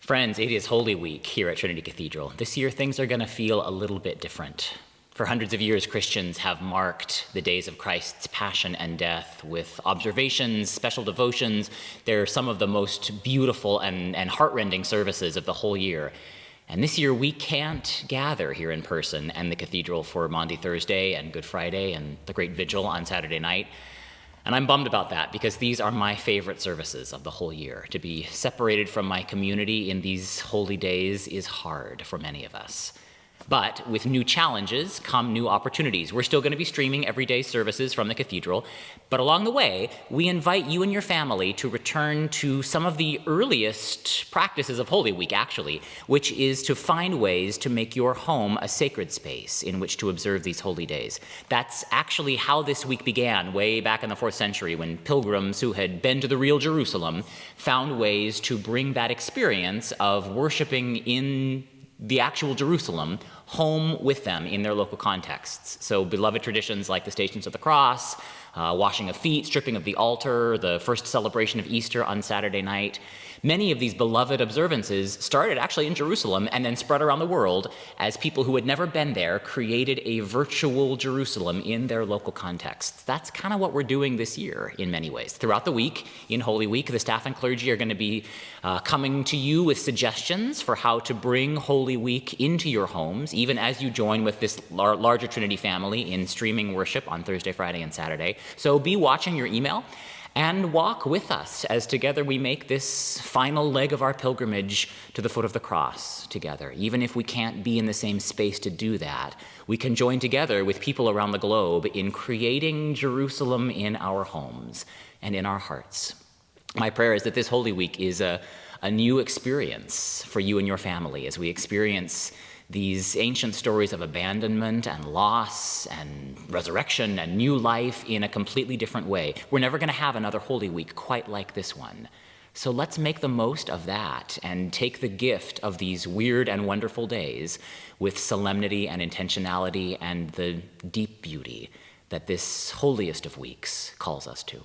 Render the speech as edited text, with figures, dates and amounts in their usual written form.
Friends, it is Holy Week here at Trinity Cathedral. This year, things are going to feel a little bit different. For hundreds of years, Christians have marked the days of Christ's passion and death with observations, special devotions. They're some of the most beautiful and heartrending services of the whole year. And this year, we can't gather here in person and the cathedral for Maundy Thursday and Good Friday and the Great Vigil on Saturday night. And I'm bummed about that because these are my favorite services of the whole year. To be separated from my community in these holy days is hard for many of us. But with new challenges come new opportunities. We're still going to be streaming everyday services from the cathedral, but along the way, we invite you and your family to return to some of the earliest practices of Holy Week, actually, which is to find ways to make your home a sacred space in which to observe these holy days. That's actually how this week began way back in the 4th century when pilgrims who had been to the real Jerusalem found ways to bring that experience of worshiping in the actual Jerusalem home with them in their local contexts. So beloved traditions like the Stations of the Cross, washing of feet, stripping of the altar, the first celebration of Easter on Saturday night. Many of these beloved observances started actually in Jerusalem and then spread around the world as people who had never been there created a virtual Jerusalem in their local contexts. That's kind of what we're doing this year in many ways. Throughout the week, in Holy Week, the staff and clergy are going to be coming to you with suggestions for how to bring Holy Week into your homes, even as you join with this larger Trinity family in streaming worship on Thursday, Friday, and Saturday. So be watching your email and walk with us as together we make this final leg of our pilgrimage to the foot of the cross together. Even if we can't be in the same space to do that, we can join together with people around the globe in creating Jerusalem in our homes and in our hearts. My prayer is that this Holy Week is a new experience for you and your family as we experience these ancient stories of abandonment and loss and resurrection and new life in a completely different way. We're never going to have another Holy Week quite like this one. So let's make the most of that and take the gift of these weird and wonderful days with solemnity and intentionality and the deep beauty that this holiest of weeks calls us to.